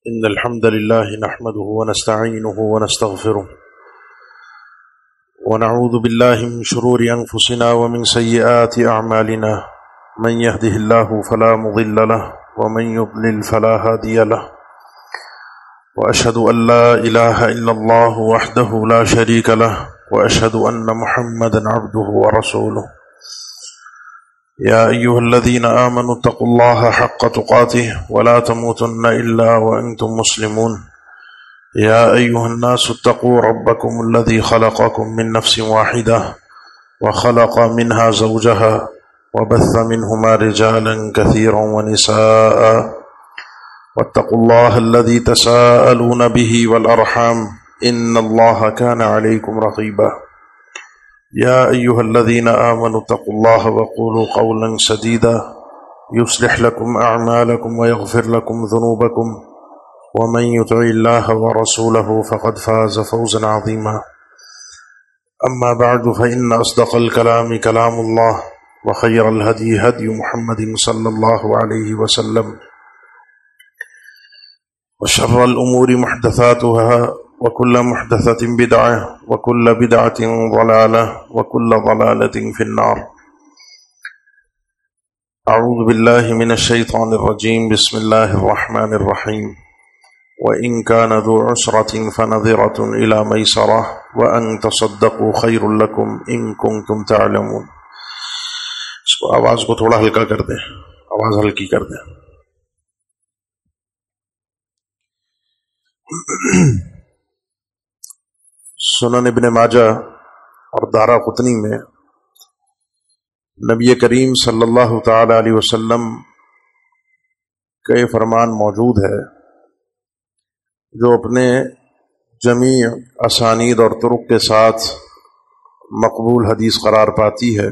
إن الحمد لله نحمده ونستعينه ونستغفره ونعوذ بالله من شرور أنفسنا ومن سيئات أعمالنا من يهده الله فلا مضل له ومن يضلل فلا هادي له وأشهد أن لا إله إلا الله وحده لا شريك له وأشهد أن محمدا عبده ورسوله يا أيها الذين آمنوا اتقوا الله حق تقاته ولا تموتن إلا وأنتم مسلمون يا أيها الناس اتقوا ربكم الذي خلقكم من نفس واحدة وخلق منها زوجها وبث منهما رجالا كثيرا ونساء واتقوا الله الذي تساءلون به والأرحام إن الله كان عليكم رقيبا يا أيها الذين آمنوا اتقوا الله وقولوا قولا سديدا يصلح لكم أعمالكم ويغفر لكم ذنوبكم ومن يطع الله ورسوله فقد فاز فوزا عظيما أما بعد فإن أصدق الكلام كلام الله وخير الهدي هدي محمد صلى الله عليه وسلم وشر الأمور محدثاتها وكل محدثة بدعة وكل بدعة ضلالة وكل ضلالة في النار أعوذ بالله من الشيطان الرجيم بسم الله الرحمن الرحيم وإن كان ذو عسرة فنظرة إلى ميسرة وأن تصدقوا خير لكم إن كنتم تعلمون. اس کو آواز کو تھوڑا ہلکا کر دیں، آواز ہلکی کر دیں. سنن ابن ماجہ اور دارقطنی میں نبی کریم صلی اللہ تعالی علیہ وسلم کا یہ فرمان موجود ہے جو اپنے جمیع اسانید اور طرق کے ساتھ مقبول حدیث قرار پاتی ہے.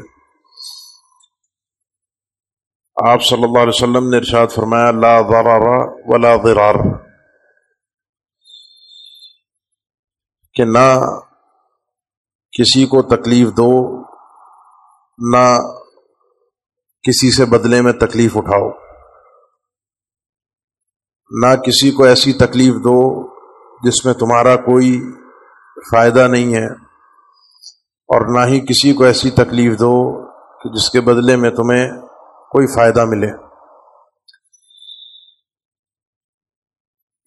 آپ صلی اللہ علیہ وسلم نے ارشاد فرمایا لا ضرر ولا ضرار، کہ نہ کسی کو تکلیف دو نہ کسی سے بدلے میں تکلیف اٹھاؤ، نہ کسی کو ایسی تکلیف دو جس میں تمہارا کوئی فائدہ نہیں ہے، اور نہ ہی کسی کو ایسی تکلیف دو کہ جس کے بدلے میں تمہیں کوئی فائدہ ملے.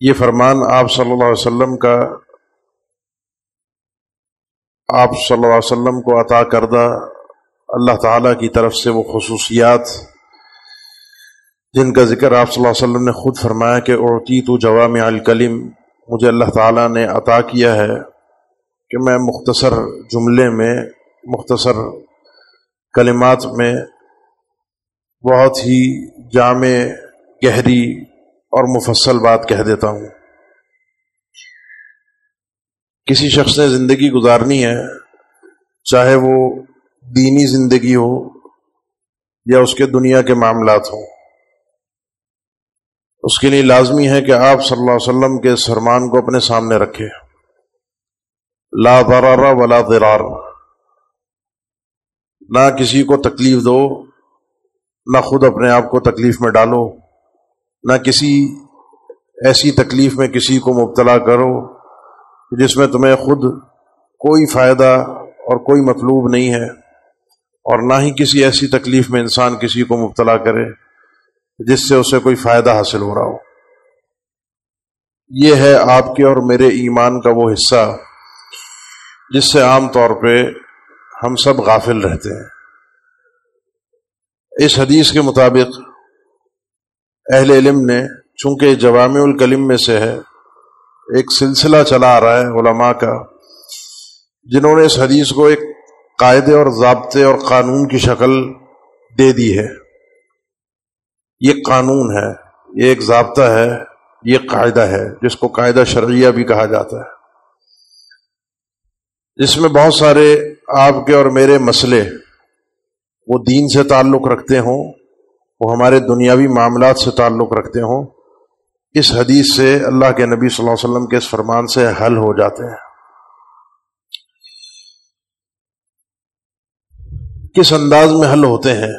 یہ فرمان آپ صلی اللہ علیہ وسلم کا آپ صلی اللہ علیہ وسلم کو عطا کردہ اللہ تعالیٰ کی طرف سے وہ خصوصیات جن کا ذکر آپ صلی اللہ علیہ وسلم نے خود فرمایا کہ اعطیت جوامع الکلم، مجھے اللہ تعالیٰ نے عطا کیا ہے کہ میں مختصر جملے میں، مختصر کلمات میں بہت ہی جامع، گہری اور مفصل بات کہہ دیتا ہوں. کسی شخص نے زندگی گزارنی ہے، چاہے وہ دینی زندگی ہو یا اس کے دنیا کے معاملات ہوں، اس کے لیے لازمی ہے کہ آپ صلی اللہ علیہ وسلم کے اس فرمان کو اپنے سامنے رکھے لا ضرر ولا ضرار، نہ کسی کو تکلیف دو نہ خود اپنے آپ کو تکلیف میں ڈالو، نہ کسی ایسی تکلیف میں کسی کو مبتلا کرو جس میں تمہیں خود کوئی فائدہ اور کوئی مطلوب نہیں ہے، اور نہ ہی کسی ایسی تکلیف میں انسان کسی کو مبتلا کرے جس سے اسے کوئی فائدہ حاصل ہو رہا ہو. یہ ہے آپ کے اور میرے ایمان کا وہ حصہ جس سے عام طور پہ ہم سب غافل رہتے ہیں. اس حدیث کے مطابق اہل علم نے، چونکہ جوامع الکلم میں سے ہے، ایک سلسلہ چلا آ رہا ہے علماء کا جنہوں نے اس حدیث کو ایک قاعدے اور ضابطے اور قانون کی شکل دے دی ہے. یہ قانون ہے، یہ ایک ضابطہ ہے، یہ قاعدہ ہے جس کو قاعدہ شرعیہ بھی کہا جاتا ہے، جس میں بہت سارے آپ کے اور میرے مسئلے وہ دین سے تعلق رکھتے ہوں، وہ ہمارے دنیاوی معاملات سے تعلق رکھتے ہوں، اس حدیث سے، اللہ کے نبی صلی اللہ علیہ وسلم کے اس فرمان سے حل ہو جاتے ہیں. کس انداز میں حل ہوتے ہیں؟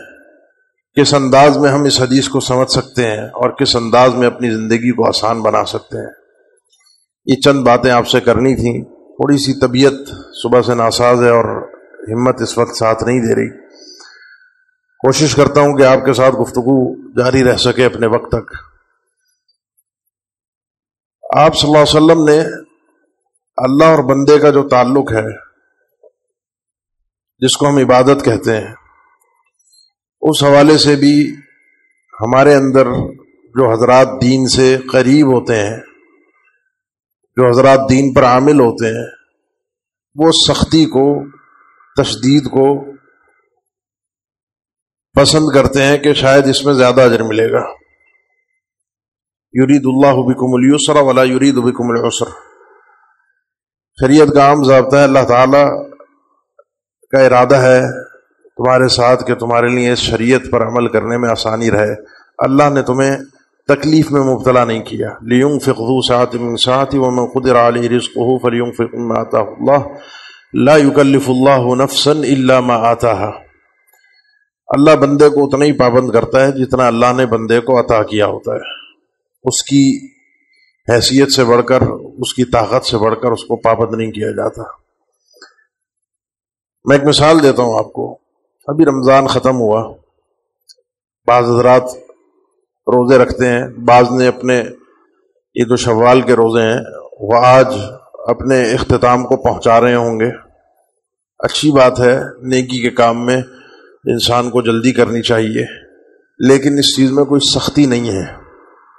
کس انداز میں ہم اس حدیث کو سمجھ سکتے ہیں اور کس انداز میں اپنی زندگی کو آسان بنا سکتے ہیں، یہ چند باتیں آپ سے کرنی تھیں۔ تھوڑی سی طبیعت صبح سے ناساز ہے اور ہمت اس وقت ساتھ نہیں دے رہی۔ کوشش کرتا ہوں کہ آپ کے ساتھ گفتگو جاری رہ سکے اپنے وقت تک۔ آپ صلی اللہ علیہ وسلم نے اللہ اور بندے کا جو تعلق ہے، جس کو ہم عبادت کہتے ہیں، اس حوالے سے بھی ہمارے اندر جو حضرات دین سے قریب ہوتے ہیں، جو حضرات دین پر عامل ہوتے ہیں، وہ سختی کو، تشدید کو پسند کرتے ہیں کہ شاید اس میں زیادہ اجر ملے گا۔ یرید اللہ بکم اليسر ولا یرید بکم العسر، شریعت کا عام ضابطہ ہے، اللہ تعالی کا ارادہ ہے تمہارے ساتھ کہ تمہارے لیے اس شریعت پر عمل کرنے میں آسانی رہے۔ اللہ نے تمہیں تکلیف میں مبتلا نہیں کیا۔ لِيُنْفِقْ ذُو سَعَةٍ مِّن سَعَتِهِ وَمَنْ قُدِرَ عَلَيْهِ رِزْقُهُ فَلْيُنْفِقْ مِمَّا آتَاهُ اللَّهُ لَا يُكَلِّفُ اللَّهُ نَفْسًا إِلَّا مَا آتَاهَا۔ اللہ بندے کو اتنا ہی پابند کرتا ہے جتنا اللہ نے بندے کو عطا کیا ہوتا ہے، اس کی حیثیت سے بڑھ کر، اس کی طاقت سے بڑھ کر اس کو پابند نہیں کیا جاتا۔ میں ایک مثال دیتا ہوں آپ کو۔ ابھی رمضان ختم ہوا، بعض حضرات روزے رکھتے ہیں، بعض نے اپنے عید و شوال کے روزے ہیں، وہ آج اپنے اختتام کو پہنچا رہے ہوں گے۔ اچھی بات ہے، نیکی کے کام میں انسان کو جلدی کرنی چاہیے، لیکن اس چیز میں کوئی سختی نہیں ہے۔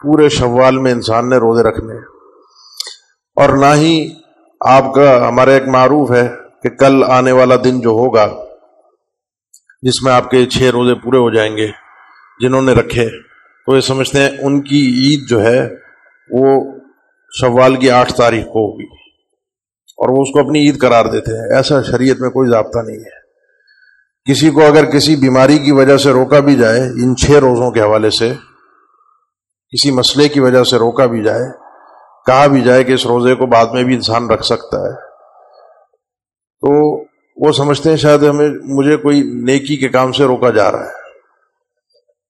پورے شوال میں انسان نے روزے رکھنے، اور نہ ہی آپ کا، ہمارا ایک معروف ہے کہ کل آنے والا دن جو ہوگا جس میں آپ کے 6 روزے پورے ہو جائیں گے، جنہوں نے رکھے تو یہ سمجھتے ہیں ان کی عید جو ہے وہ شوال کی 8 تاریخ کو ہوگی، اور وہ اس کو اپنی عید قرار دیتے ہیں۔ ایسا شریعت میں کوئی ضابطہ نہیں ہے۔ کسی کو اگر کسی بیماری کی وجہ سے روکا بھی جائے، ان 6 روزوں کے حوالے سے کسی مسئلے کی وجہ سے روکا بھی جائے، کہا بھی جائے کہ اس روزے کو بعد میں بھی انسان رکھ سکتا ہے، تو وہ سمجھتے ہیں شاید مجھے کوئی نیکی کے کام سے روکا جا رہا ہے۔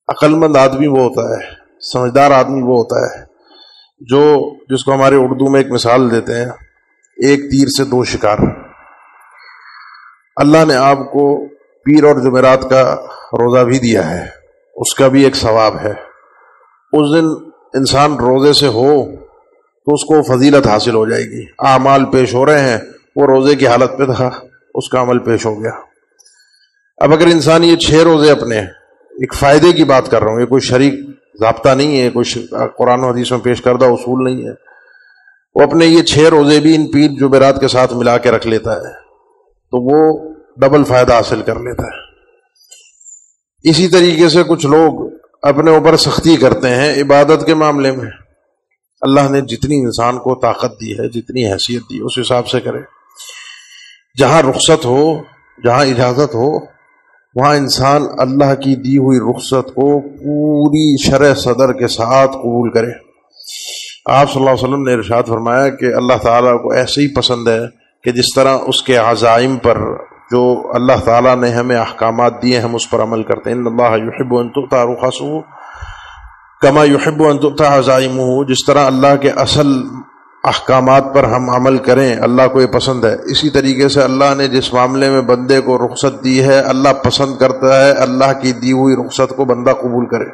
عقل مند آدمی وہ ہوتا ہے، سمجھدار آدمی وہ ہوتا ہے جس کو ہمارے اردو میں ایک مثال دیتے ہیں، ایک تیر سے 2 شکار۔ اللہ نے آپ کو پیر اور جمعرات کا روزہ بھی دیا ہے، اس کا بھی ایک ثواب ہے۔ اس دن انسان روزے سے ہو تو اس کو فضیلت حاصل ہو جائے گی۔ اعمال پیش ہو رہے ہیں، وہ روزے کی حالت پہ تھا، اس کا عمل پیش ہو گیا۔ اب اگر انسان یہ 6 روزے اپنے، ایک فائدے کی بات کر رہا ہوں، یہ کوئی شریک ضابطہ نہیں ہے، کوئی قرآن و حدیث میں پیش کردہ اصول نہیں ہے، وہ اپنے یہ 6 روزے بھی ان پیر جمعرات کے ساتھ ملا کے رکھ لیتا ہے تو وہ ڈبل فائدہ حاصل کر لیتا ہے۔ اسی طریقے سے کچھ لوگ اپنے اوپر سختی کرتے ہیں عبادت کے معاملے میں۔ اللہ نے جتنی انسان کو طاقت دی ہے، جتنی حیثیت دی، اس حساب سے کرے۔ جہاں رخصت ہو، جہاں اجازت ہو، وہاں انسان اللہ کی دی ہوئی رخصت کو پوری شرح صدر کے ساتھ قبول کرے۔ آپ صلی اللہ علیہ وسلم نے ارشاد فرمایا کہ اللہ تعالیٰ کو ایسے ہی پسند ہے کہ جس طرح اس کے عزائم پر، جو اللہ تعالیٰ نے ہمیں احکامات دیے ہم اس پر عمل کرتے ہیں۔ ان اللہ یحب ان تؤتى رخصه کما یحب ان تؤتى عزائمه، جس طرح اللہ کے اصل احکامات پر ہم عمل کریں اللہ کو یہ پسند ہے، اسی طریقے سے اللہ نے جس معاملے میں بندے کو رخصت دی ہے اللہ پسند کرتا ہے اللہ کی دی ہوئی رخصت کو بندہ قبول کرے۔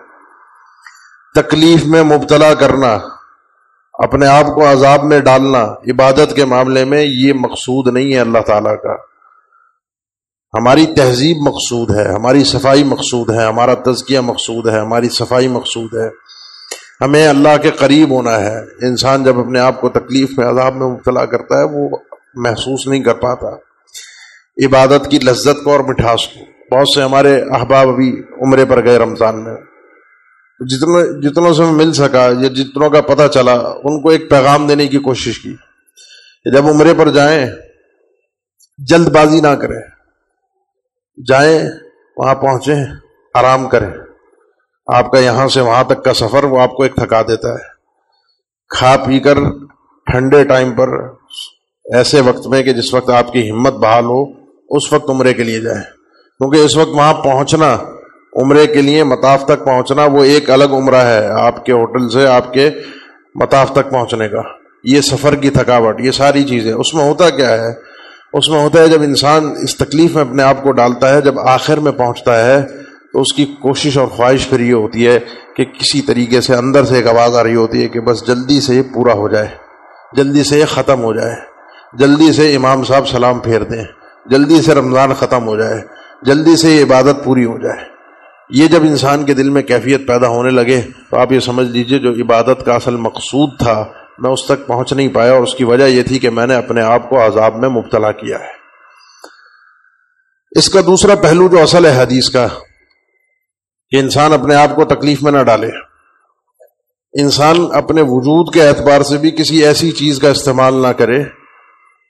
تکلیف میں مبتلا کرنا، اپنے آپ کو عذاب میں ڈالنا عبادت کے معاملے میں یہ مقصود نہیں ہے اللہ تعالیٰ کا۔ ہماری تہذیب مقصود ہے، ہماری صفائی مقصود ہے، ہمارا تزکیہ مقصود ہے، ہماری صفائی مقصود ہے، ہمیں اللہ کے قریب ہونا ہے۔ انسان جب اپنے آپ کو تکلیف میں عذاب میں مبتلا کرتا ہے وہ محسوس نہیں کر پاتا عبادت کی لذت کو اور مٹھاس کو۔ بہت سے ہمارے احباب ابھی عمرے پر گئے رمضان میں، جتنوں سے مل سکا یا جتنوں کا پتہ چلا ان کو ایک پیغام دینے کی کوشش کی کہ جب عمرے پر جائیں جلد بازی نہ کریں، جائیں وہاں پہنچیں آرام کریں۔ آپ کا یہاں سے وہاں تک کا سفر وہ آپ کو ایک تھکا دیتا ہے۔ کھا پی کر ٹھنڈے ٹائم پر ایسے وقت میں کہ جس وقت آپ کی ہمت بحال ہو اس وقت عمرے کے لیے جائیں، کیونکہ اس وقت وہاں پہنچنا عمرے کے لیے مطاف تک پہنچنا وہ ایک الگ عمرہ ہے، آپ کے ہوٹل سے آپ کے مطاف تک پہنچنے کا، یہ سفر کی تھکاوٹ، یہ ساری چیزیں۔ اس میں ہوتا کیا ہے؟ اس میں ہوتا ہے جب انسان اس تکلیف میں اپنے آپ کو ڈالتا ہے، جب آخر میں پہنچتا ہے تو اس کی کوشش اور خواہش پھر یہ ہوتی ہے کہ کسی طریقے سے اندر سے ایک آواز آ رہی ہوتی ہے کہ بس جلدی سے یہ پورا ہو جائے، جلدی سے یہ ختم ہو جائے، جلدی سے امام صاحب سلام پھیر دیں، جلدی سے رمضان ختم ہو جائے، جلدی سے یہ عبادت پوری ہو جائے۔ یہ جب انسان کے دل میں کیفیت پیدا ہونے لگے تو آپ یہ سمجھ لیجئے جو عبادت کا اصل مقصود تھا میں اس تک پہنچ نہیں پایا، اور اس کی وجہ یہ تھی کہ میں نے اپنے آپ کو عذاب میں مبتلا کیا ہے۔ اس کا دوسرا پہلو جو اصل ہے حدیث کا، کہ انسان اپنے آپ کو تکلیف میں نہ ڈالے، انسان اپنے وجود کے اعتبار سے بھی کسی ایسی چیز کا استعمال نہ کرے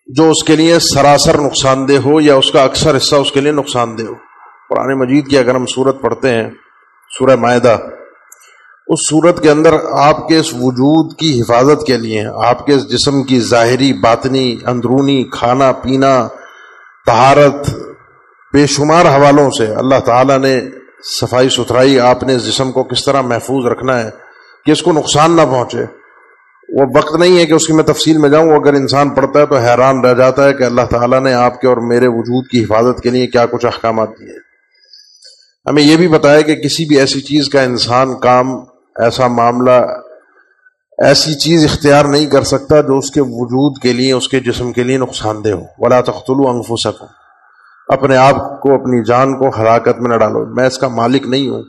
جو اس کے لیے سراسر نقصان دہ ہو یا اس کا اکثر حصہ اس کے لیے نقصان دہ ہو۔ قرآن مجید کی اگر ہم سورت پڑھتے ہیں، سورہ مائدہ، اس سورت کے اندر آپ کے اس وجود کی حفاظت کے لیے، آپ کے اس جسم کی ظاہری، باطنی، اندرونی، کھانا پینا، طہارت، بے شمار حوالوں سے اللہ تعالیٰ نے صفائی ستھرائی، آپ نے اس جسم کو کس طرح محفوظ رکھنا ہے کہ اس کو نقصان نہ پہنچے۔ وہ وقت نہیں ہے کہ اس کی میں تفصیل میں جاؤں، اگر انسان پڑھتا ہے تو حیران رہ جاتا ہے کہ اللہ تعالیٰ نے آپ کے اور میرے وجود کی حفاظت کے لیے کیا کچھ احکامات دیے۔ ہمیں یہ بھی بتایا کہ کسی بھی ایسی چیز کا انسان کام، ایسا معاملہ، ایسی چیز اختیار نہیں کر سکتا جو اس کے وجود کے لیے، اس کے جسم کے لیے نقصان دہ ہو۔ وَلَا تَقْتُلُوا أَنفُسَكُمْ، اپنے آپ کو، اپنی جان کو ہلاکت میں نہ ڈالو۔ میں اس کا مالک نہیں ہوں،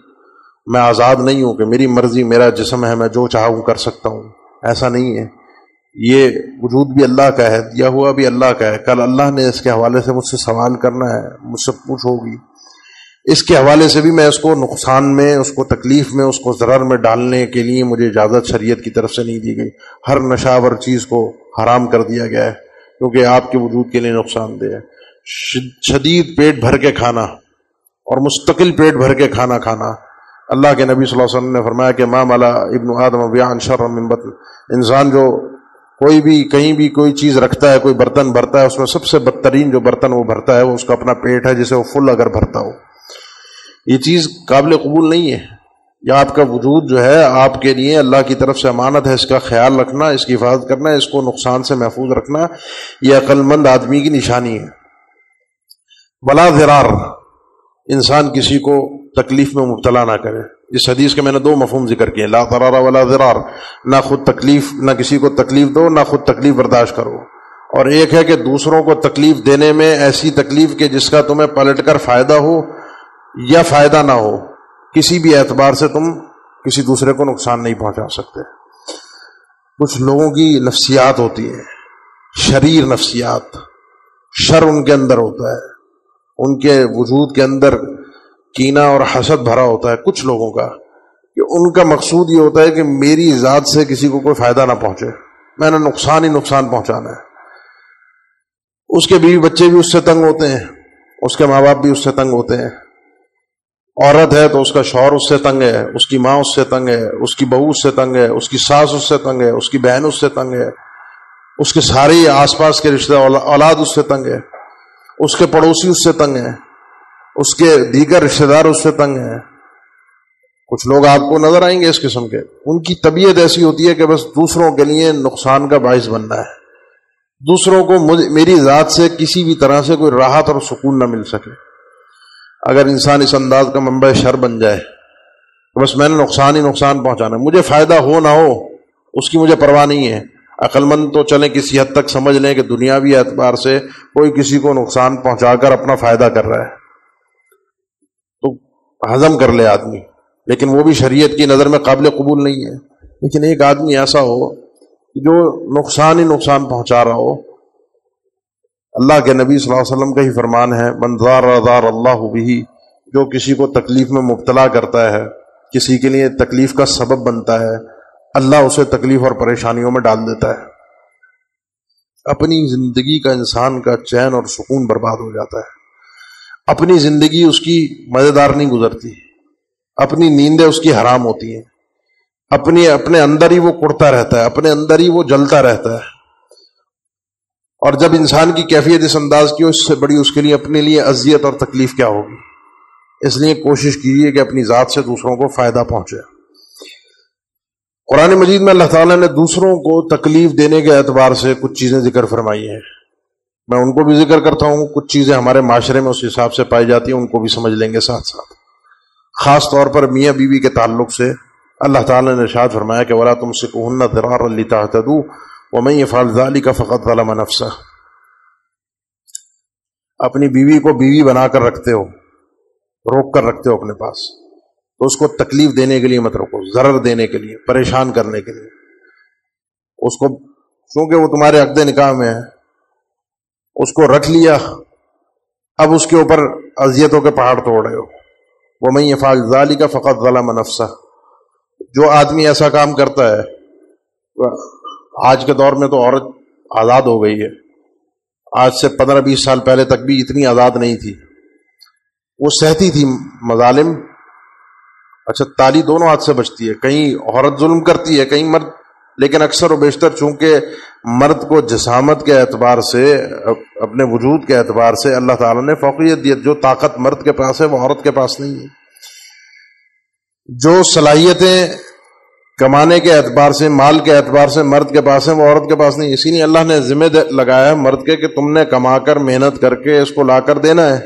میں آزاد نہیں ہوں کہ میری مرضی، میرا جسم ہے، میں جو چاہوں کر سکتا ہوں، ایسا نہیں ہے۔ یہ وجود بھی اللہ کا ہے، دیا ہوا بھی اللہ کا ہے، کل اللہ نے اس کے حوالے سے مجھ سے سوال کرنا ہے، مجھ سے پوچھ ہوگی۔ اس کے حوالے سے بھی میں اس کو نقصان میں، اس کو تکلیف میں، اس کو ضرر میں ڈالنے کے لیے مجھے اجازت شریعت کی طرف سے نہیں دی گئی۔ ہر نشاور چیز کو حرام کر دیا گیا ہے کیونکہ آپ کے وجود کے لیے نقصان دہ ہے۔ شدید پیٹ بھر کے کھانا اور مستقل پیٹ بھر کے کھانا کھانا، اللہ کے نبی صلی اللہ علیہ وسلم نے فرمایا کہ ما ملا ابن آدم وعاء شرا من بطن، انسان جو کوئی بھی کہیں بھی کوئی چیز رکھتا ہے، کوئی برتن بھرتا ہے، اس میں سب سے بدترین جو برتن وہ بھرتا ہے وہ اس کا اپنا پیٹ ہے، جسے وہ فل اگر بھرتا ہو۔ یہ چیز قابل قبول نہیں ہے۔ یا آپ کا وجود جو ہے آپ کے لیے اللہ کی طرف سے امانت ہے، اس کا خیال رکھنا، اس کی حفاظت کرنا، اس کو نقصان سے محفوظ رکھنا، یہ عقل مند آدمی کی نشانی ہے۔ ولا ضرار، انسان کسی کو تکلیف میں مبتلا نہ کرے۔ اس حدیث کے میں نے دو مفہوم ذکر کیے، لا ضرار ولا ضرار، نہ خود تکلیف، نہ کسی کو تکلیف دو، نہ خود تکلیف برداشت کرو۔ اور ایک ہے کہ دوسروں کو تکلیف دینے میں ایسی تکلیف کہ جس کا تمہیں پلٹ کر فائدہ ہو یا فائدہ نہ ہو، کسی بھی اعتبار سے تم کسی دوسرے کو نقصان نہیں پہنچا سکتے۔ کچھ لوگوں کی نفسیات ہوتی ہے، شریر نفسیات، شر ان کے اندر ہوتا ہے، ان کے وجود کے اندر کینہ اور حسد بھرا ہوتا ہے کچھ لوگوں کا، کہ ان کا مقصود یہ ہوتا ہے کہ میری ذات سے کسی کو کوئی فائدہ نہ پہنچے، میں نے نقصان ہی نقصان پہنچانا ہے۔ اس کے بیوی بچے بھی اس سے تنگ ہوتے ہیں، اس کے ماں باپ بھی اس سے تنگ ہوتے ہیں۔ عورت ہے تو اس کا شوہر اس سے تنگ ہے، اس کی ماں اس سے تنگ ہے، اس کی بہو اس سے تنگ ہے، اس کی ساس اس سے تنگ ہے، اس کی بہن اس سے تنگ ہے، اس کے سارے آس پاس کے رشتہ اولاد اس سے تنگ ہے، اس کے پڑوسی اس سے تنگ ہیں، اس کے دیگر رشتہ دار اس سے تنگ ہیں۔ کچھ لوگ آپ کو نظر آئیں گے اس قسم کے، ان کی طبیعت ایسی ہوتی ہے کہ بس دوسروں کے لیے نقصان کا باعث بننا ہے، دوسروں کو میری ذات سے کسی بھی طرح سے کوئی راحت اور سکون نہ مل سکے۔ اگر انسان اس انداز کا منبع شر بن جائے تو بس میں نے نقصان ہی نقصان پہنچانا ہے، مجھے فائدہ ہو نہ ہو اس کی مجھے پرواہ نہیں ہے۔ عقل مند تو چلیں کسی حد تک سمجھ لیں کہ دنیاوی اعتبار سے کوئی کسی کو نقصان پہنچا کر اپنا فائدہ کر رہا ہے تو ہضم کر لے آدمی، لیکن وہ بھی شریعت کی نظر میں قابل قبول نہیں ہے۔ لیکن ایک آدمی ایسا ہو کہ جو نقصان ہی نقصان پہنچا رہا ہو، اللہ کے نبی صلی اللہ علیہ وسلم کا ہی فرمان ہے، من ضار ضار اللہ بہ، جو کسی کو تکلیف میں مبتلا کرتا ہے، کسی کے لیے تکلیف کا سبب بنتا ہے، اللہ اسے تکلیف اور پریشانیوں میں ڈال دیتا ہے۔ اپنی زندگی کا انسان کا چین اور سکون برباد ہو جاتا ہے، اپنی زندگی اس کی مزیدار نہیں گزرتی، اپنی نیندیں اس کی حرام ہوتی ہیں، اپنے اندر ہی وہ کڑتا رہتا ہے، اپنے اندر ہی وہ جلتا رہتا ہے۔ اور جب انسان کی کیفیت اس انداز کی ہو، اس سے بڑی اس کے لیے اپنے لیے اذیت اور تکلیف کیا ہوگی۔ اس لیے کوشش کیجیے کہ اپنی ذات سے دوسروں کو فائدہ پہنچے۔ قرآن مجید میں اللہ تعالیٰ نے دوسروں کو تکلیف دینے کے اعتبار سے کچھ چیزیں ذکر فرمائی ہیں، میں ان کو بھی ذکر کرتا ہوں، کچھ چیزیں ہمارے معاشرے میں اس حساب سے پائی جاتی ہیں، ان کو بھی سمجھ لیں گے ساتھ ساتھ۔ خاص طور پر میاں بیوی کے تعلق سے اللہ تعالیٰ نے ارشاد فرمایا کہ وَلَا تُمْسِكُوهُنَّ ضِرَارًا لِتَعْتَدُوا وَمَن يَفْعَلْ ذَلِكَ فَقَدْ ظَلَمَ نَفْسَهُ۔ اپنی بیوی کو بیوی بنا کر رکھتے ہو، روک کر رکھتے ہو اپنے پاس، تو اس کو تکلیف دینے کے لیے مت رکھو، ضرر دینے کے لیے، پریشان کرنے کے لیے۔ اس کو چونکہ وہ تمہارے عقد نکاح میں ہے، اس کو رکھ لیا، اب اس کے اوپر اذیتوں کے پہاڑ توڑ رہے ہو۔ وَمَن يَفْعَلْ ذَلِكَ فَقَدْ ظَلَمَ نَفْسَهُ۔ جو آدمی ایسا کام کرتا ہے، آج کے دور میں تو عورت آزاد ہو گئی ہے، آج سے 15-20 سال پہلے تک بھی اتنی آزاد نہیں تھی، وہ سہتی تھی مظالم۔ اچھا، تالی دونوں ہاتھ سے بچتی ہے، کہیں عورت ظلم کرتی ہے، کہیں مرد، لیکن اکثر و بیشتر چونکہ مرد کو جسامت کے اعتبار سے، اپنے وجود کے اعتبار سے اللہ تعالیٰ نے فوقیت دی، جو طاقت مرد کے پاس ہے وہ عورت کے پاس نہیں ہے، جو صلاحیتیں کمانے کے اعتبار سے، مال کے اعتبار سے مرد کے پاس ہیں وہ عورت کے پاس نہیں۔ اسی لیے اللہ نے ذمہ لگایا ہے مرد کے کہ تم نے کما کر محنت کر کے اس کو لا کر دینا ہے،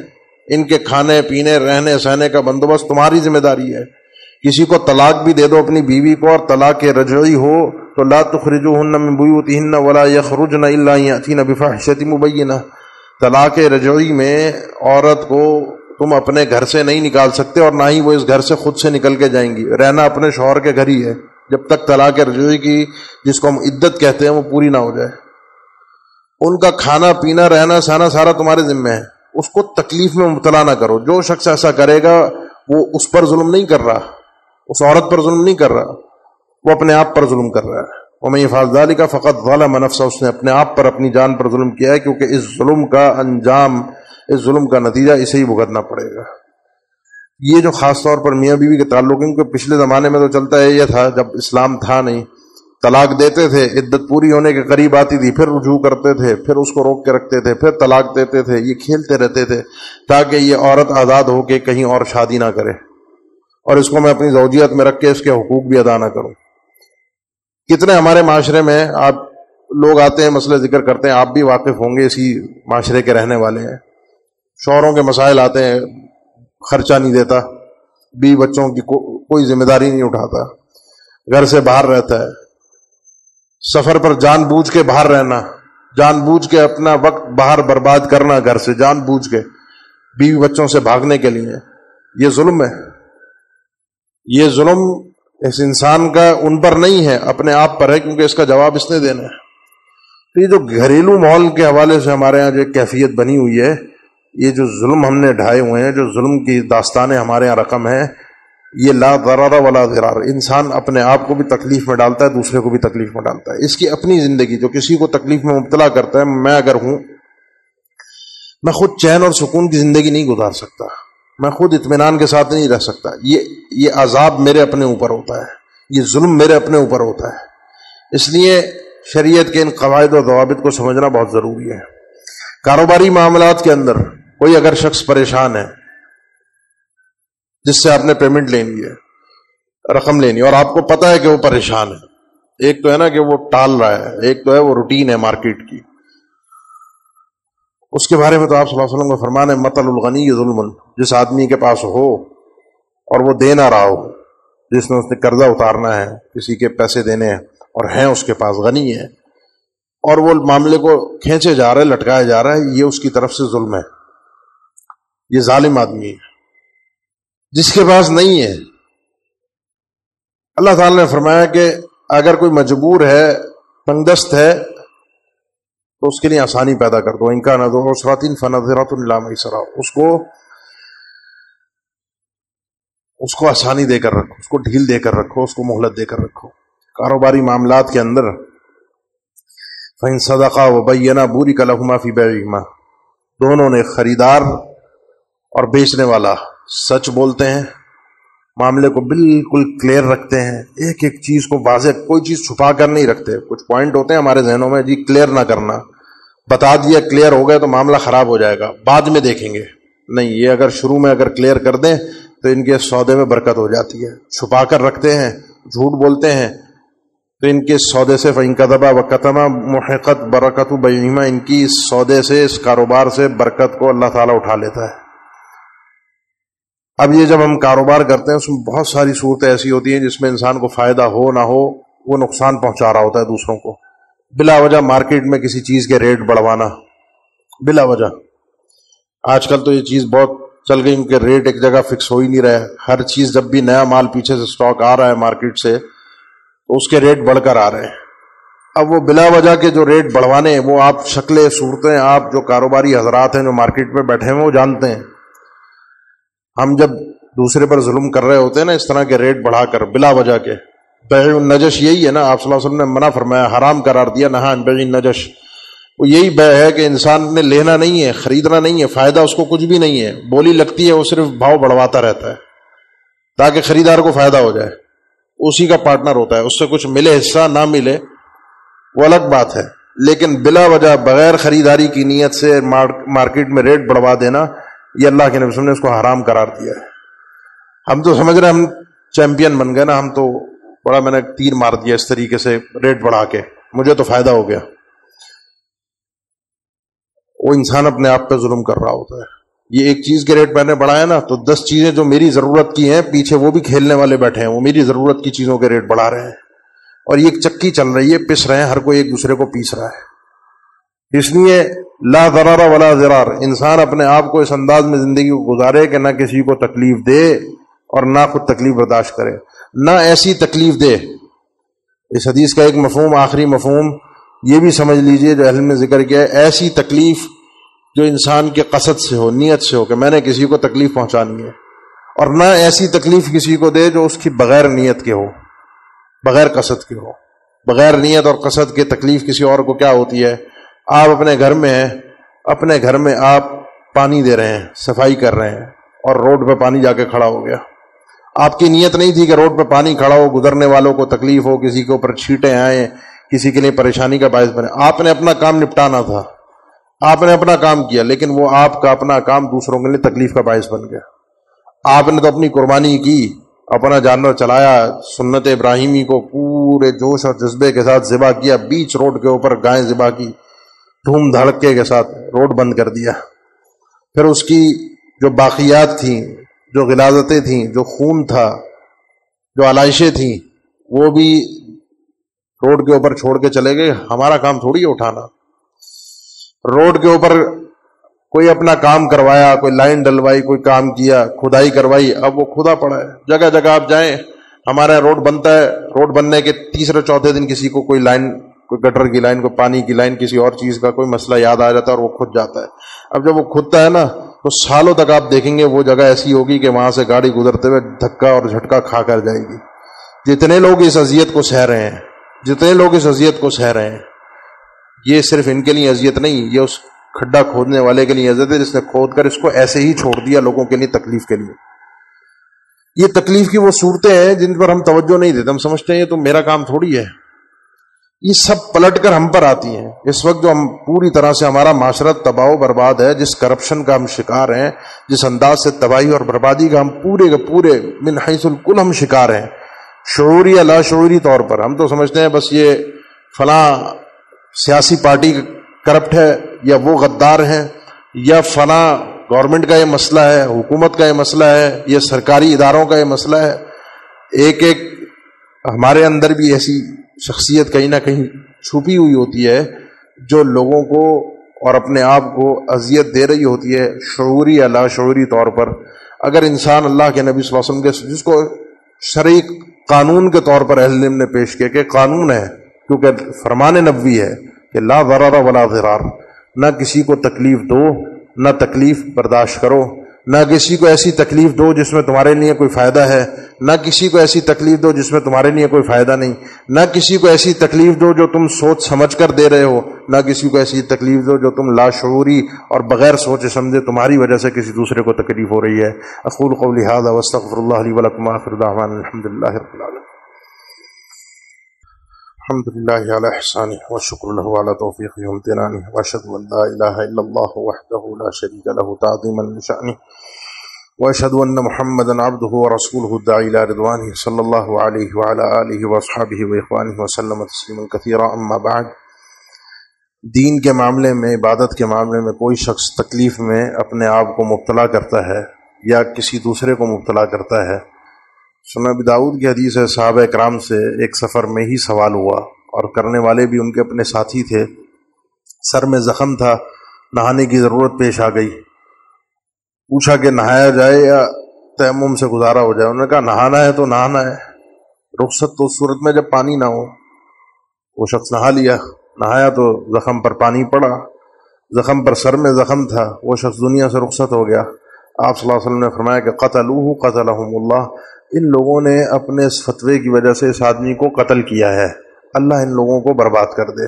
ان کے کھانے پینے رہنے سہنے کا بندوبست تمہاری ذمہ داری ہے۔ کسی کو طلاق بھی دے دو اپنی بیوی کو، اور طلاق رجعی ہو تو لا تخرجوهن من بيوتهن ولا يخرجن الا ان ياتين بفاحشة مبينة۔ طلاق رجعی میں عورت کو تم اپنے گھر سے نہیں نکال سکتے، اور نہ ہی وہ اس گھر سے خود سے نکل کے جائیں گی، رہنا اپنے شوہر کے گھر ہی ہے جب تک طلاق رجعی کی، جس کو ہم عدت کہتے ہیں، وہ پوری نہ ہو جائے۔ ان کا کھانا پینا رہنا سہنا سارا تمہارے ذمہ ہے، اس کو تکلیف میں مبتلا نہ کرو۔ جو شخص ایسا کرے گا وہ اس پر ظلم نہیں کر رہا، اس عورت پر ظلم نہیں کر رہا، وہ اپنے آپ پر ظلم کر رہا ہے۔ وَمَن يَفْعَلْ ذَلِكَ فَقَدْ ظَلَمَ نَفْسَهُ، اس نے اپنے آپ پر، اپنی جان پر ظلم کیا ہے، کیونکہ اس ظلم کا انجام، اس ظلم کا نتیجہ اسے ہی بھگتنا پڑے گا۔ یہ جو خاص طور پر میاں بیوی کے تعلق ہیں، کیونکہ پچھلے زمانے میں تو چلتا ہے یہ تھا، جب اسلام تھا نہیں، طلاق دیتے تھے، عدت پوری ہونے کے قریب آتی تھی، پھر رجوع کرتے تھے، پھر اس کو روک کے رکھتے تھے، پھر طلاق دیتے تھے، یہ کھیلتے رہتے تھے تاکہ یہ عورت آزاد ہو کے کہیں اور شادی نہ کرے، اور اس کو میں اپنی زوجیت میں رکھ کے اس کے حقوق بھی ادا نہ کروں۔ کتنے ہمارے معاشرے میں آپ لوگ آتے ہیں، مسئلے ذکر کرتے ہیں، آپ بھی واقف ہوں گے، اسی معاشرے کے رہنے والے ہیں، شوہروں کے مسائل آتے ہیں، خرچہ نہیں دیتا، بیوی بچوں کی کوئی ذمہ داری نہیں اٹھاتا، گھر سے باہر رہتا ہے، سفر پر جان بوجھ کے باہر رہنا، جان بوجھ کے اپنا وقت باہر برباد کرنا، گھر سے جان بوجھ کے بیوی بچوں سے بھاگنے کے لیے، یہ ظلم ہے۔ یہ ظلم اس انسان کا ان پر نہیں ہے، اپنے آپ پر ہے، کیونکہ اس کا جواب اس نے دینا ہے۔ تو یہ جو گھریلو ماحول کے حوالے سے ہمارے ہاں جو کیفیت بنی ہوئی ہے، یہ جو ظلم ہم نے ڈھائے ہوئے ہیں، جو ظلم کی داستانیں ہمارے ہاں رقم ہیں، یہ لا ضرر ولا ضرار، انسان اپنے آپ کو بھی تکلیف میں ڈالتا ہے، دوسرے کو بھی تکلیف میں ڈالتا ہے۔ اس کی اپنی زندگی جو کسی کو تکلیف میں مبتلا کرتا ہے، میں اگر ہوں، میں خود چین اور سکون کی زندگی نہیں گزار سکتا، میں خود اطمینان کے ساتھ نہیں رہ سکتا، یہ عذاب میرے اپنے اوپر ہوتا ہے، یہ ظلم میرے اپنے اوپر ہوتا ہے۔ اس لیے شریعت کے ان قواعد و ضوابط کو سمجھنا بہت ضروری ہے۔ کاروباری معاملات کے اندر کوئی اگر شخص پریشان ہے، جس سے آپ نے پیمنٹ لینی ہے، رقم لینی ہے، اور آپ کو پتہ ہے کہ وہ پریشان ہے، ایک تو ہے نا کہ وہ ٹال رہا ہے، ایک تو ہے وہ روٹین ہے مارکیٹ کی، اس کے بارے میں تو آپ صلی اللہ علیہ وسلم کا فرمان ہے مطل الغنی ظلم، جس آدمی کے پاس ہو اور وہ دے نہ رہا ہو، جس نے اس نے قرضہ اتارنا ہے، کسی کے پیسے دینے ہیں اور ہیں اس کے پاس، غنی ہے، اور وہ معاملے کو کھینچے جا رہا ہے، لٹکایا جا رہا ہے، یہ اس کی طرف سے ظلم ہے، یہ ظالم آدمی ہے۔ جس کے پاس نہیں ہے، اللہ تعالیٰ نے فرمایا کہ اگر کوئی مجبور ہے، تنگ دست ہے، تو اس کے لیے آسانی پیدا کر دو، ان کا نذر عسرۃ فنظرۃ الی میسرہ، اس کو آسانی دے کر رکھو، اس کو ڈھیل دے کر رکھو، اس کو مہلت دے کر رکھو۔ کاروباری معاملات کے اندر فإن صدقا وبینا بورک لہما فی بیعہما، دونوں نے، خریدار اور بیچنے والا، سچ بولتے ہیں، معاملے کو بالکل کلیئر رکھتے ہیں، ایک ایک چیز کو واضح، کوئی چیز چھپا کر نہیں رکھتے۔ کچھ پوائنٹ ہوتے ہیں ہمارے ذہنوں میں، جی کلیئر نہ کرنا، بتا دیا کلیئر ہو گیا تو معاملہ خراب ہو جائے گا، بعد میں دیکھیں گے، نہیں، یہ اگر شروع میں اگر کلیئر کر دیں تو ان کے سودے میں برکت ہو جاتی ہے. چھپا کر رکھتے ہیں، جھوٹ بولتے ہیں، تو ان کے سودے سے فَإِن كَذَبَا وَكَتَمَا مُحِقَتْ بَرَكَتُ بَيْعِهِمَا، ان کی اس سودے سے، اس کاروبار سے برکت کو اللہ تعالیٰ اٹھا لیتا ہے. اب یہ جب ہم کاروبار کرتے ہیں اس میں بہت ساری صورتیں ایسی ہوتی ہیں جس میں انسان کو فائدہ ہو نہ ہو وہ نقصان پہنچا رہا ہوتا ہے دوسروں کو. بلا وجہ مارکیٹ میں کسی چیز کے ریٹ بڑھوانا بلا وجہ. آج کل تو یہ چیز بہت چل گئی، ان کے ریٹ ایک جگہ فکس ہو ہی نہیں رہے. ہر چیز جب بھی نیا مال پیچھے سے سٹاک آ رہا ہے مارکیٹ سے تو اس کے ریٹ بڑھ کر آ رہے ہیں. اب وہ بلا وجہ کے جو ریٹ بڑھوانے ہیں وہ آپ شکلیں صورتیں آپ جو کاروباری حضرات ہیں جو مارکیٹ میں بیٹھے ہیں وہ جانتے ہیں. ہم جب دوسرے پر ظلم کر رہے ہوتے ہیں نا اس طرح کے ریٹ بڑھا کر بلا وجہ کے، بیع النجش یہی ہے نا، آپ صلی اللہ علیہ وسلم نے منع فرمایا، حرام قرار دیا، نہا عن بیع النجش. وہ یہی بیع ہے کہ انسان نے لینا نہیں ہے، خریدنا نہیں ہے، فائدہ اس کو کچھ بھی نہیں ہے، بولی لگتی ہے، وہ صرف بھاؤ بڑھواتا رہتا ہے تاکہ خریدار کو فائدہ ہو جائے. اسی کا پارٹنر ہوتا ہے، اس سے کچھ ملے حصہ نہ ملے وہ الگ بات ہے، لیکن بلا وجہ بغیر خریداری کی نیت سے مارکیٹ میں ریٹ بڑھوا دینا یہ اللہ کے نبی صلی اللہ علیہ وسلم نے اس کو حرام قرار دیا ہے. ہم تو سمجھ رہے ہیں ہم چیمپئن بن گئے نا، ہم تو بڑا میں نے تیر مار دیا اس طریقے سے ریٹ بڑھا کے، مجھے تو فائدہ ہو گیا. وہ انسان اپنے آپ پہ ظلم کر رہا ہوتا ہے. یہ ایک چیز کے ریٹ میں نے بڑھایا نا تو 10 چیزیں جو میری ضرورت کی ہیں پیچھے وہ بھی کھیلنے والے بیٹھے ہیں، وہ میری ضرورت کی چیزوں کے ریٹ بڑھا رہے ہیں اور یہ ایک چکی چل رہی ہے، پس رہے ہیں، ہر کوئی ایک دوسرے کو پیس رہا ہے. اس لیے لا ضرر ولا ضرار، انسان اپنے آپ کو اس انداز میں زندگی کو گزارے کہ نہ کسی کو تکلیف دے اور نہ خود تکلیف برداشت کرے، نہ ایسی تکلیف دے. اس حدیث کا ایک مفہوم، آخری مفہوم یہ بھی سمجھ لیجئے جو اہل نے ذکر کیا ہے، ایسی تکلیف جو انسان کے قصد سے ہو، نیت سے ہو کہ میں نے کسی کو تکلیف پہنچانی ہے، اور نہ ایسی تکلیف کسی کو دے جو اس کی بغیر نیت کے ہو، بغیر قصد کے ہو. بغیر نیت اور قصد کے تکلیف کسی اور کو کیا ہوتی ہے؟ آپ اپنے گھر میں ہیں، اپنے گھر میں آپ پانی دے رہے ہیں، صفائی کر رہے ہیں اور روڈ پہ پانی جا کے کھڑا ہو گیا. آپ کی نیت نہیں تھی کہ روڈ پہ پانی کھڑا ہو، گزرنے والوں کو تکلیف ہو، کسی کے اوپر چھینٹیں آئیں، کسی کے لیے پریشانی کا باعث بنے. آپ نے اپنا کام نپٹانا تھا، آپ نے اپنا کام کیا، لیکن وہ آپ کا اپنا کام دوسروں کے لیے تکلیف کا باعث بن گیا. آپ نے تو اپنی قربانی کی، اپنا جانور چلایا، سنت ابراہیمی کو پورے جوش اور جذبے کے ساتھ ذبح کیا، بیچ روڈ کے اوپر گائیں ذبح کی، دھوم دھڑکے کے ساتھ روڈ بند کر دیا. پھر اس کی جو باقیات تھیں، جو غلاظتیں تھیں، جو خون تھا، جو علائشیں تھیں، وہ بھی روڈ کے اوپر چھوڑ کے چلے گئے. ہمارا کام تھوڑی ہے اٹھانا. روڈ کے اوپر کوئی اپنا کام کروایا، کوئی لائن ڈلوائی، کوئی کام کیا، کھدائی کروائی، اب وہ کھدا پڑا ہے. جگہ جگہ آپ جائیں، ہمارا روڈ بنتا ہے، روڈ بننے کے تیسرے چوتھے دن کسی کو کوئی لائن، کوئی گٹر کی لائن، کوئی پانی کی لائن، کسی اور چیز کا کوئی مسئلہ یاد آ جاتا ہے اور وہ کھد جاتا ہے. اب جب وہ کھدتا ہے نا تو سالوں تک آپ دیکھیں گے وہ جگہ ایسی ہوگی کہ وہاں سے گاڑی گزرتے ہوئے دھکا اور جھٹکا کھا کر جائے گی. جتنے لوگ اس اذیت کو سہ رہے ہیں، جتنے لوگ اس اذیت کو سہ رہے ہیں، یہ صرف ان کے لیے اذیت نہیں، یہ اس کھڈا کھودنے والے کے لیے اذیت ہے جس نے کھود کر اس کو ایسے ہی چھوڑ دیا لوگوں کے لیے تکلیف کے لیے. یہ تکلیف کی وہ صورتیں ہیں جن پر ہم توجہ نہیں دیتے. ہم سمجھتے ہیں یہ تو میرا کام تھوڑی ہے. یہ سب پلٹ کر ہم پر آتی ہیں. اس وقت جو ہم پوری طرح سے ہمارا معاشرت تباہ و برباد ہے، جس کرپشن کا ہم شکار ہیں، جس انداز سے تباہی اور بربادی کا ہم پورے کے پورے من حیث الکل ہم شکار ہیں، شعوری یا لاشعوری طور پر. ہم تو سمجھتے ہیں بس یہ فلاں سیاسی پارٹی کرپٹ ہے، یا وہ غدار ہیں، یا فلاں گورنمنٹ کا یہ مسئلہ ہے، حکومت کا یہ مسئلہ ہے، یہ سرکاری اداروں کا یہ مسئلہ ہے. ایک ایک ہمارے اندر بھی ایسی شخصیت کہیں نہ کہیں چھپی ہوئی ہوتی ہے جو لوگوں کو اور اپنے آپ کو اذیت دے رہی ہوتی ہے، شعوری یا لاشعوری طور پر. اگر انسان اللہ کے نبی صلی اللہ علیہ وسلم کے جس کو شرعی قانون کے طور پر اہل علم نے پیش کیا کہ قانون ہے، کیونکہ فرمان نبوی ہے کہ لا ضرر ولا ضرار، نہ کسی کو تکلیف دو، نہ تکلیف برداشت کرو، نہ کسی کو ایسی تکلیف دو جس میں تمہارے لیے کوئی فائدہ ہے، نہ کسی کو ایسی تکلیف دو جس میں تمہارے لیے کوئی فائدہ نہیں، نہ کسی کو ایسی تکلیف دو جو تم سوچ سمجھ کر دے رہے ہو، نہ کسی کو ایسی تکلیف دو جو تم لاشعوری اور بغیر سوچے سمجھے تمہاری وجہ سے کسی دوسرے کو تکلیف ہو رہی ہے. اقول قولی ھذا واستغفر اللہ لی ولکم، آخر دعوانا الحمد للہ رب العالمین. الحمد لله على إحسانه والشكر له على توفيقه وامتنانه وأشهد أن لا إله إلا الله وحده لا شريك له تعظيما لشأنه وأشهد أن محمدا عبده ورسوله الداعي إلى رضوانه صلى الله عليه وعلى آله وأصحابه وإخوانه وسلم تسليما كثيرا أما بعد. دین کے معاملے میں، عبادت کے معاملے میں کوئی شخص تکلیف میں اپنے آپ کو مبتلا کرتا ہے یا کسی دوسرے کو مبتلا کرتا ہے. سنن ابی داؤد کی حدیث ہے، صحابہ اکرام سے ایک سفر میں ہی سوال ہوا اور کرنے والے بھی ان کے اپنے ساتھی تھے. سر میں زخم تھا، نہانے کی ضرورت پیش آ گئی. پوچھا کہ نہایا جائے یا تیمم سے گزارا ہو جائے. انہوں نے کہا نہانا ہے تو نہانا ہے، رخصت تو اس صورت میں جب پانی نہ ہو. وہ شخص نہا لیا، نہایا تو زخم پر پانی پڑا. زخم پر سر میں زخم تھا، وہ شخص دنیا سے رخصت ہو گیا. آپ صلی اللہ علیہ وسلم نے فرمایا کہ قتلوہ قتلہم اللہ، ان لوگوں نے اپنے اس فتوے کی وجہ سے اس آدمی کو قتل کیا ہے، اللہ ان لوگوں کو برباد کر دے.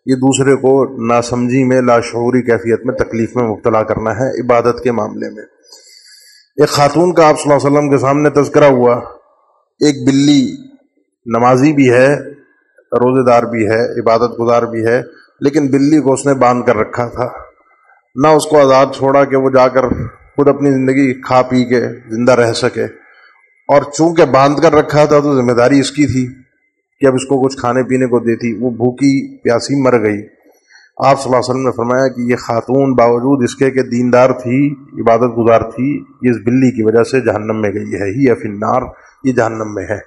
یہ دوسرے کو ناسمجھی میں، لاشعوری کیفیت میں تکلیف میں مبتلا کرنا ہے عبادت کے معاملے میں. ایک خاتون کا آپ صلی اللہ علیہ وسلم کے سامنے تذکرہ ہوا. ایک بلی نمازی بھی ہے، روزے دار بھی ہے، عبادت گزار بھی ہے، لیکن بلی کو اس نے باندھ کر رکھا تھا. نہ اس کو آزاد چھوڑا کہ وہ جا کر خود اپنی زندگی کھا پی کے زندہ رہ سکے، اور چونکہ باندھ کر رکھا تھا تو ذمہ داری اس کی تھی کہ اب اس کو کچھ کھانے پینے کو دیتی. وہ بھوکی پیاسی مر گئی. آپ صلی اللہ علیہ وسلم نے فرمایا کہ یہ خاتون باوجود اس کے کہ دیندار تھی، عبادت گزار تھی، یہ اس بلی کی وجہ سے جہنم میں گئی ہے. ہی فی النار، یہ جہنم میں ہے.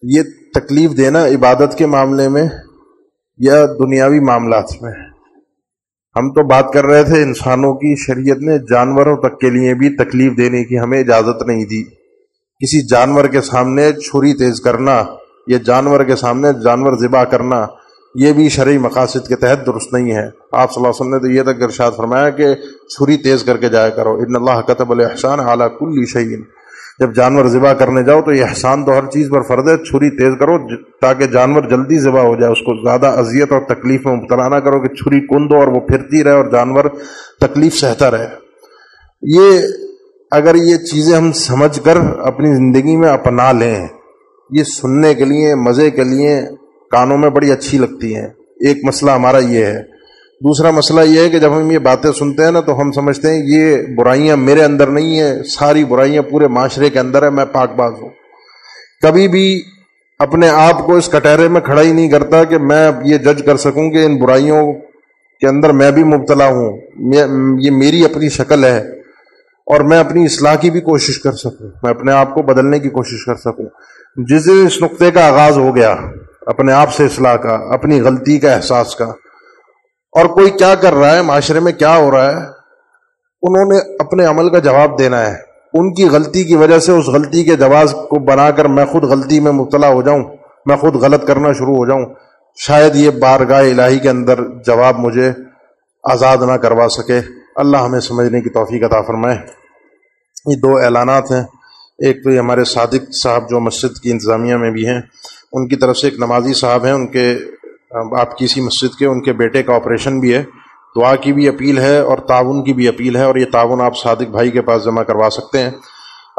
یہ تکلیف دینا عبادت کے معاملے میں یا دنیاوی معاملات میں. ہم تو بات کر رہے تھے انسانوں کی. شریعت نے جانوروں تک کے لیے بھی تکلیف دینے کی ہمیں اجازت نہیں دی. کسی جانور کے سامنے چھری تیز کرنا یا جانور کے سامنے جانور ذبح کرنا، یہ بھی شرعی مقاصد کے تحت درست نہیں ہے. آپ صلی اللہ علیہ وسلم نے تو یہ تک ارشاد فرمایا کہ چھری تیز کر کے جایا کرو، ان اللہ کتب الاحسان علی کل شیء. جب جانور ذبح کرنے جاؤ تو یہ احسان تو ہر چیز پر فرض ہے، چھری تیز کرو تاکہ جانور جلدی ذبح ہو جائے. اس کو زیادہ اذیت اور تکلیف میں مبتلا نہ کرو کہ چھری کند ہو اور وہ پھرتی رہے اور جانور تکلیف سہتا رہے. یہ اگر یہ چیزیں ہم سمجھ کر اپنی زندگی میں اپنا لیں، یہ سننے کے لیے، مزے کے لیے کانوں میں بڑی اچھی لگتی ہیں. ایک مسئلہ ہمارا یہ ہے. دوسرا مسئلہ یہ ہے کہ جب ہم یہ باتیں سنتے ہیں نا تو ہم سمجھتے ہیں یہ برائیاں میرے اندر نہیں ہیں، ساری برائیاں پورے معاشرے کے اندر ہے، میں پاک باز ہوں. کبھی بھی اپنے آپ کو اس کٹہرے میں کھڑا ہی نہیں کرتا کہ میں یہ جج کر سکوں کہ ان برائیوں کے اندر میں بھی مبتلا ہوں، یہ میری اپنی شکل ہے اور میں اپنی اصلاح کی بھی کوشش کر سکوں، میں اپنے آپ کو بدلنے کی کوشش کر سکوں. جس دن اس نقطے کا آغاز ہو گیا اپنے آپ سے اصلاح کا، اپنی غلطی کا احساس کا، اور کوئی کیا کر رہا ہے، معاشرے میں کیا ہو رہا ہے، انہوں نے اپنے عمل کا جواب دینا ہے. ان کی غلطی کی وجہ سے اس غلطی کے جواز کو بنا کر میں خود غلطی میں مبتلا ہو جاؤں، میں خود غلط کرنا شروع ہو جاؤں. شاید یہ بارگاہ الہی کے اندر جواب مجھے آزاد نہ کروا سکے. اللہ ہمیں سمجھنے کی توفیق عطا فرمائے. یہ دو اعلانات ہیں. ایک تو یہ ہمارے صادق صاحب جو مسجد کی انتظامیہ میں بھی ہیں، ان کی طرف سے ایک نمازی صاحب ہیں، ان کے آپ کی اسی مسجد کے ان کے بیٹے کا آپریشن بھی ہے. دعا کی بھی اپیل ہے اور تعاون کی بھی اپیل ہے، اور یہ تعاون آپ صادق بھائی کے پاس جمع کروا سکتے ہیں.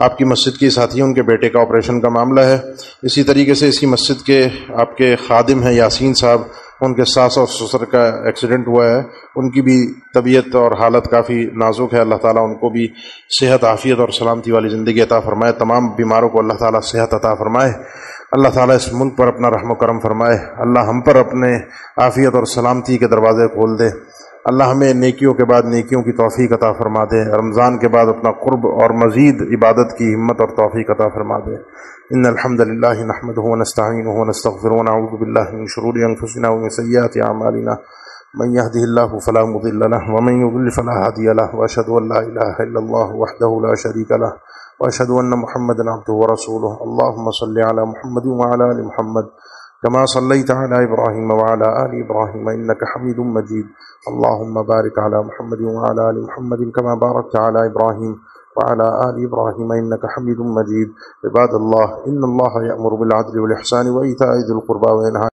آپ کی مسجد کی ساتھی ان کے بیٹے کا آپریشن کا معاملہ ہے. اسی طریقے سے اسی مسجد کے آپ کے خادم ہیں یاسین صاحب، ان کے ساس اور سسر کا ایکسیڈنٹ ہوا ہے، ان کی بھی طبیعت اور حالت کافی نازک ہے. اللہ تعالیٰ ان کو بھی صحت، عافیت اور سلامتی والی زندگی عطا فرمائے. تمام بیماروں کو اللہ تعالیٰ صحت عطا فرمائے. اللہ تعالیٰ اس ملک پر اپنا رحم و کرم فرمائے. اللہ ہم پر اپنے عافیت اور سلامتی کے دروازے کھول دے. اللہ ہمیں نیکیوں کے بعد نیکیوں کی توفیق عطا فرما دے. رمضان کے بعد اپنا قرب اور مزید عبادت کی ہمت اور توفیق عطا فرما دے. ان الحمد للہ نحمدہ ونستعینہ ونستغفرہ ونعوذ باللہ من شرور انفسنا ومن سیئات اعمالنا من يهده الله فلا مضل له ومن يضلل فلا هادي له واشهد ان لا اله الا الله وحده لا شريك له واشهد ان محمدا عبده ورسوله. اللهم صل على محمد وعلى ال محمد كما صليت على ابراهيم وعلى ال ابراهيم انك حميد مجيد. اللهم بارك على محمد وعلى ال محمد كما باركت على ابراهيم وعلى آل إبراهيم إنك حميد مجيد. عباد الله، إن الله يأمر بالعدل والإحسان وإيتاء ذي القربى وينهى